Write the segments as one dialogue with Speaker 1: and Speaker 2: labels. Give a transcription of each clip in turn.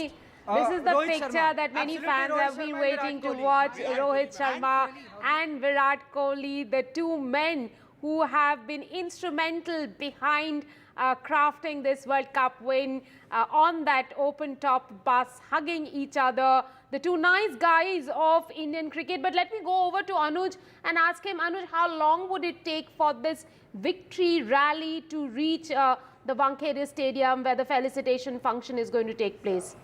Speaker 1: This is the
Speaker 2: Rohit
Speaker 1: picture
Speaker 2: Sharma.
Speaker 1: that many
Speaker 2: Absolutely,
Speaker 1: fans
Speaker 2: Rohit
Speaker 1: have been
Speaker 2: Sharma and
Speaker 1: waiting to
Speaker 2: Virat Kohli.
Speaker 1: watch.
Speaker 2: Virat
Speaker 1: Rohit
Speaker 2: Kohli.
Speaker 1: Sharma and Virat Kohli, the two men who have been instrumental behind crafting this World Cup win on that open-top bus, hugging each other. The two nice guys of Indian cricket. But let me go over to Anuj and ask him, Anuj, how long would it take for this victory rally to reach the Wankhede Stadium where the felicitation function is going to take place?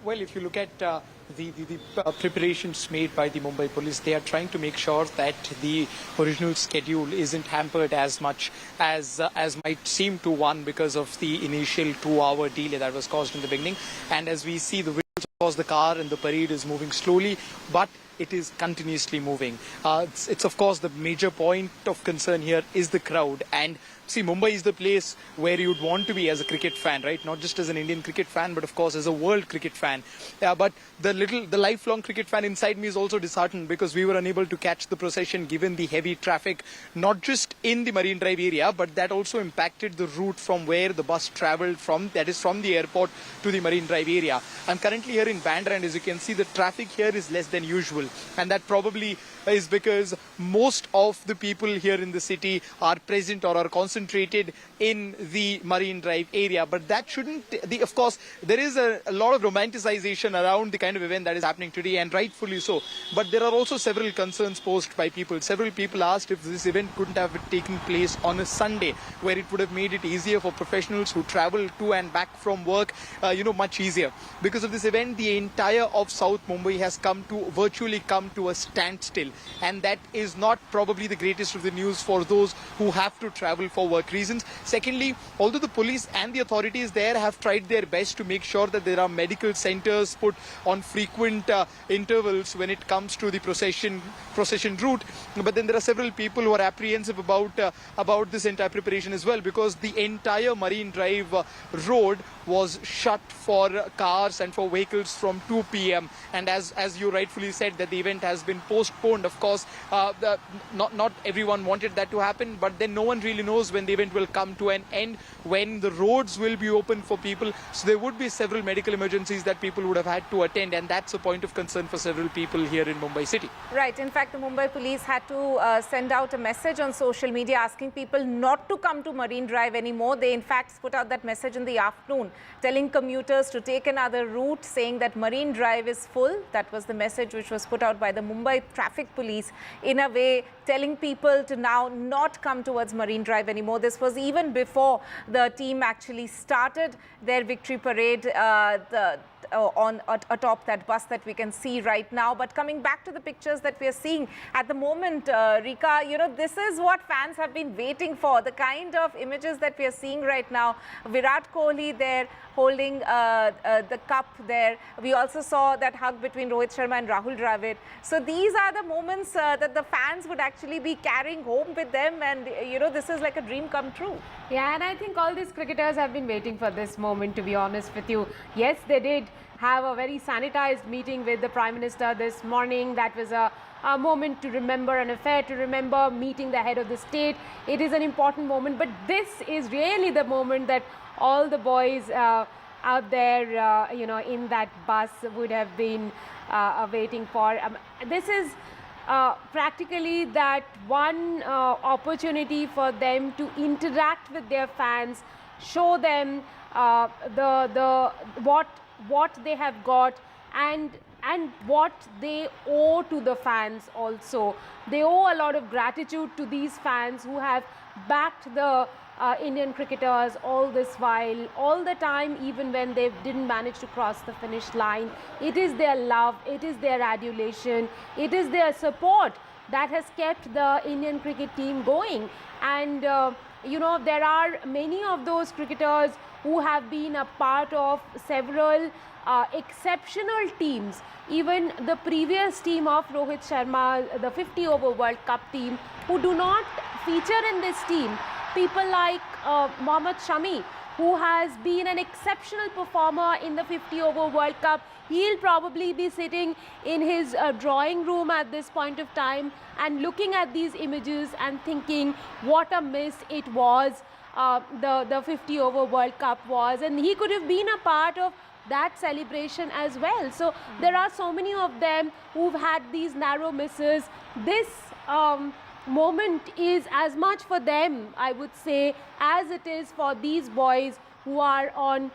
Speaker 3: Well, if you look at the preparations made by the Mumbai police, they are trying to make sure that the original schedule isn't hampered as much as might seem to one because of the initial 2-hour delay that was caused in the beginning. And as we see, the visuals, of course, the car and the parade is moving slowly, but it is continuously moving. It's of course the major point of concern here is the crowd. And see, Mumbai is the place where you'd want to be as a cricket fan, right? Not just as an Indian cricket fan, but of course as a world cricket fan. But the lifelong cricket fan inside me is also disheartened because we were unable to catch the procession given the heavy traffic, not just in the Marine Drive area, but that also impacted the route from where the bus travelled from, that is from the airport to the Marine Drive area. I'm currently here in Bandra, and as you can see, the traffic here is less than usual. And that probably is because most of the people here in the city are present or are concentrated in the Marine Drive area. But that shouldn't, of course, there is a lot of romanticization around the kind of event that is happening today, and rightfully so. But there are also several concerns posed by people. Several people asked if this event couldn't have taken place on a Sunday, where it would have made it easier for professionals who travel to and back from work, much easier. Because of this event, the entire of South Mumbai has virtually come to a standstill. And that is not probably the greatest of the news for those who have to travel for work reasons. Secondly, although the police and the authorities there have tried their best to make sure that there are medical centers put on frequent intervals when it comes to the procession route, but then there are several people who are apprehensive about this entire preparation as well, because the entire Marine Drive road was shut for cars and for vehicles from 2 p.m. And as you rightfully said, that the event has been postponed. Of course, not everyone wanted that to happen, but then no one really knows when the event will come to an end, when the roads will be open for people. So there would be several medical emergencies that people would have had to attend, and that's a point of concern for several people here in Mumbai city.
Speaker 4: Right. In fact, the Mumbai police had to send out a message on social media asking people not to come to Marine Drive anymore. They in fact put out that message in the afternoon, telling commuters to take another route, saying that Marine Drive is full. That was the message which was put out by the Mumbai traffic police, in a way telling people to now not come towards Marine Drive anymore. This was even before the team actually started their victory parade atop that bus that we can see right now. But coming back to the pictures that we are seeing at the moment, Rika, this is what fans have been waiting for. The kind of images that we are seeing right now. Virat Kohli there holding the cup there. We also saw that hug between Rohit Sharma and Rahul Dravid. So these are the moments that the fans would actually be carrying home with them, and this is like a dream come true.
Speaker 1: Yeah, and I think all these cricketers have been waiting for this moment, to be honest with you. Yes, they did have a very sanitized meeting with the Prime Minister this morning. That was a moment to remember, an affair to remember, meeting the head of the state. It is an important moment, but this is really the moment that all the boys out there, in that bus would have been waiting for. This is practically that one opportunity for them to interact with their fans, show them what they have got and what they owe to the fans also. They owe a lot of gratitude to these fans who have backed the Indian cricketers all this while, all the time, even when they didn't manage to cross the finish line. It is their love, it is their adulation, it is their support that has kept the Indian cricket team going. And there are many of those cricketers who have been a part of several exceptional teams. Even the previous team of Rohit Sharma, the 50-over World Cup team, who do not feature in this team. People like Mohammad Shami, who has been an exceptional performer in the 50-over World Cup. He'll probably be sitting in his drawing room at this point of time and looking at these images and thinking what a miss it was the 50-over World Cup was, and he could have been a part of that celebration as well. So there are so many of them who've had these narrow misses. This moment is as much for them, I would say, as it is for these boys who are on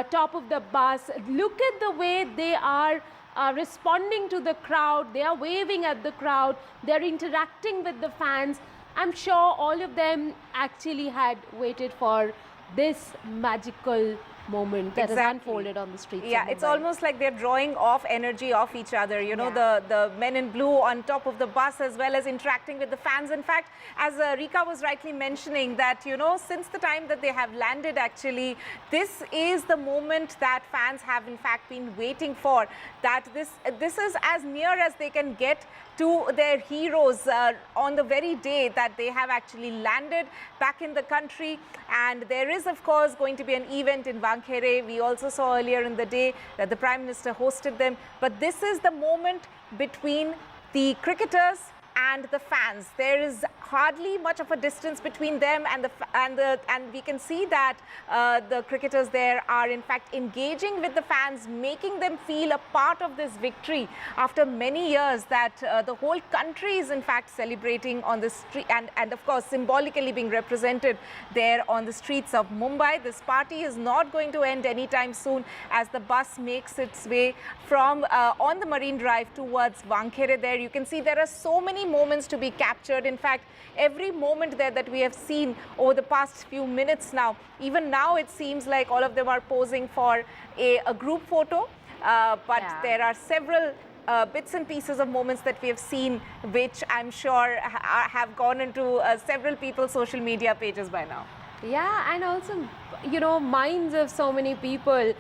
Speaker 1: top of the bus. Look at the way they are responding to the crowd. They are waving at the crowd. They're interacting with the fans. I'm sure all of them actually had waited for this magical moment that has unfolded on the streets.
Speaker 4: Yeah, it's almost like they're drawing off energy off each other, you know, the men in blue on top of the bus, as well as interacting with the fans. In fact, as Rika was rightly mentioning, that, you know, since the time that they have landed, actually, this is the moment that fans have in fact been waiting for, that this is as near as they can get to their heroes on the very day that they have actually landed back in the country. And there is, of course, going to be an event in Wankhede. We also saw earlier in the day that the Prime Minister hosted them. But this is the moment between the cricketers and the fans. There is hardly much of a distance between them and we can see that the cricketers there are in fact engaging with the fans, making them feel a part of this victory after many years that the whole country is in fact celebrating on the street, and of course symbolically being represented there on the streets of Mumbai. This party is not going to end anytime soon as the bus makes its way from on the Marine Drive towards Wankhede. There you can see there are so many moments to be captured. In fact, every moment there that we have seen over the past few minutes now, even now it seems like all of them are posing for a group photo, but there are several bits and pieces of moments that we have seen, which I'm sure have gone into several people's social media pages by now.
Speaker 1: Yeah, and also, you know, minds of so many people.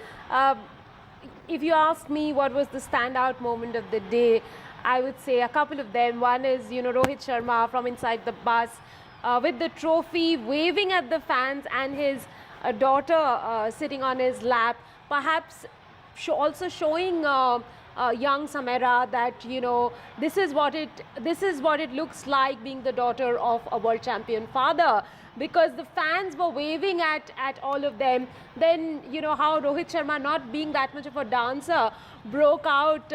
Speaker 1: If you ask me what was the standout moment of the day, I would say a couple of them. One is, you know, Rohit Sharma from inside the bus with the trophy, waving at the fans, and his daughter sitting on his lap, perhaps also showing young Samera that, you know, this is what it looks like being the daughter of a world champion father. Because the fans were waving at all of them. Then, you know, how Rohit Sharma, not being that much of a dancer, broke out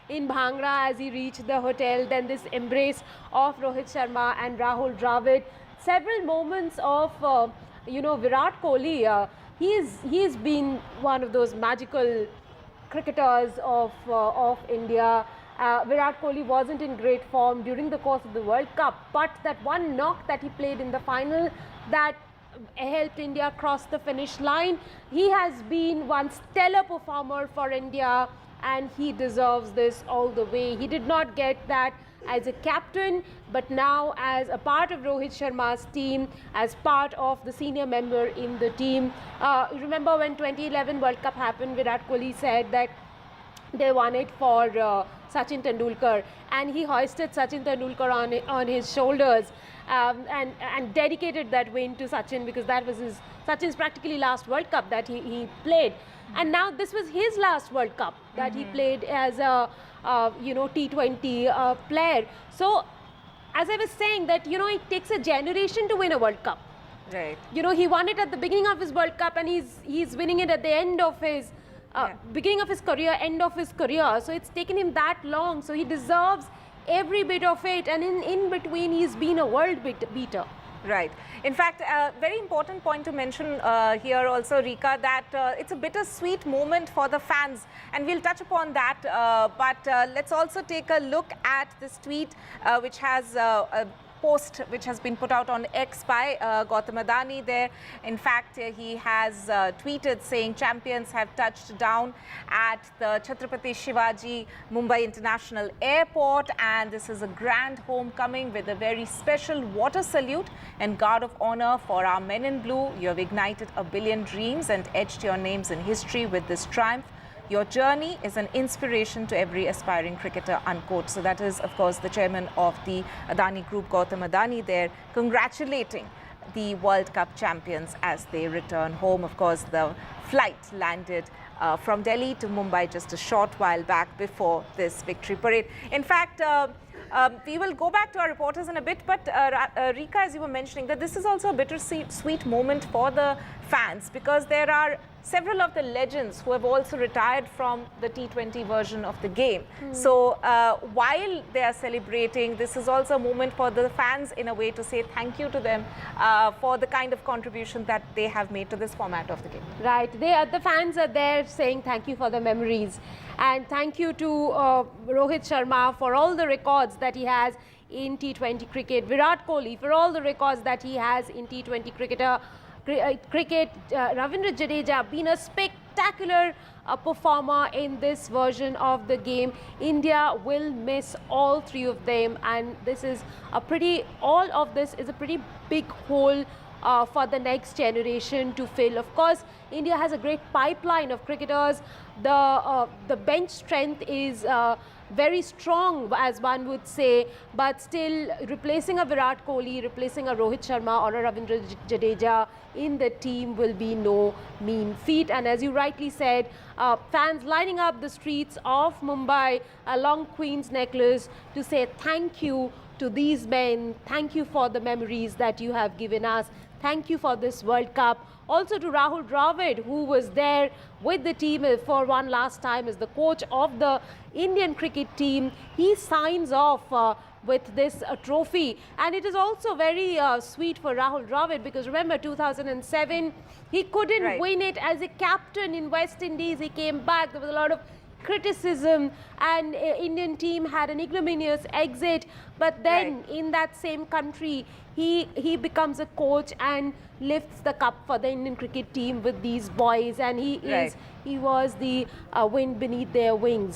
Speaker 1: in Bhangra as he reached the hotel. Then this embrace of Rohit Sharma and Rahul Dravid. Several moments of, you know, Virat Kohli. He's been one of those magical cricketers of India. Virat Kohli wasn't in great form during the course of the World Cup, but that one knock that he played in the final that helped India cross the finish line, he has been one stellar performer for India, and he deserves this all the way. He did not get that as a captain, but now as a part of Rohit Sharma's team, as part of the senior member in the team. Remember when 2011 World Cup happened, Virat Kohli said that they won it for Sachin Tendulkar, and he hoisted Sachin Tendulkar on his shoulders and dedicated that win to Sachin, because that was Sachin's practically last World Cup that he played. And now this was his last World Cup that he played as a you know, T20 player. So as I was saying, that, you know, it takes a generation to win a World Cup.
Speaker 4: Right.
Speaker 1: You know, he won it at the beginning of his World Cup, and he's winning it at the end of his beginning of his career, end of his career. So it's taken him that long. So he deserves every bit of it. And in between, he's been a world beater.
Speaker 4: Right. In fact, a very important point to mention here also, Rika, that it's a bittersweet moment for the fans, and we'll touch upon that. But let's also take a look at this tweet, which has a post which has been put out on X by Gautam Adani there. In fact, he has tweeted saying champions have touched down at the Chhatrapati Shivaji Mumbai International Airport, and this is a grand homecoming with a very special water salute and guard of honor for our men in blue. You have ignited a billion dreams and etched your names in history with this triumph. Your journey is an inspiration to every aspiring cricketer, unquote. So that is, of course, the chairman of the Adani Group, Gautam Adani, there, congratulating the World Cup champions as they return home. Of course, the flight landed from Delhi to Mumbai just a short while back before this victory parade. In fact, We will go back to our reporters in a bit, but Rika, as you were mentioning, that this is also a bittersweet moment for the fans, because there are several of the legends who have also retired from the T20 version of the game. So while they are celebrating, this is also a moment for the fans in a way to say thank you to them for the kind of contribution that they have made to this format of the game.
Speaker 1: Right, the fans are there saying thank you for the memories, and thank you to Rohit Sharma for all the records that he has in T20 cricket, Virat Kohli for all the records that he has in T20 cricket, Ravindra Jadeja been a spectacular performer in this version of the game. India will miss all three of them, and all of this is a pretty big hole for the next generation to fill. Of course, India has a great pipeline of cricketers. The bench strength is very strong, as one would say, but still replacing a Virat Kohli, replacing a Rohit Sharma or a Ravindra Jadeja in the team will be no mean feat. And as you rightly said, fans lining up the streets of Mumbai along Queen's Necklace to say thank you to these men. Thank you for the memories that you have given us. Thank you for this World Cup. Also to Rahul Dravid, who was there with the team for one last time as the coach of the Indian cricket team. He signs off with this trophy. And it is also very sweet for Rahul Dravid, because remember 2007, he couldn't win it as a captain in West Indies. He came back. There was a lot of criticism, and Indian team had an ignominious exit, but then in that same country he becomes a coach and lifts the cup for the Indian cricket team with these boys, and he was the wind beneath their wings.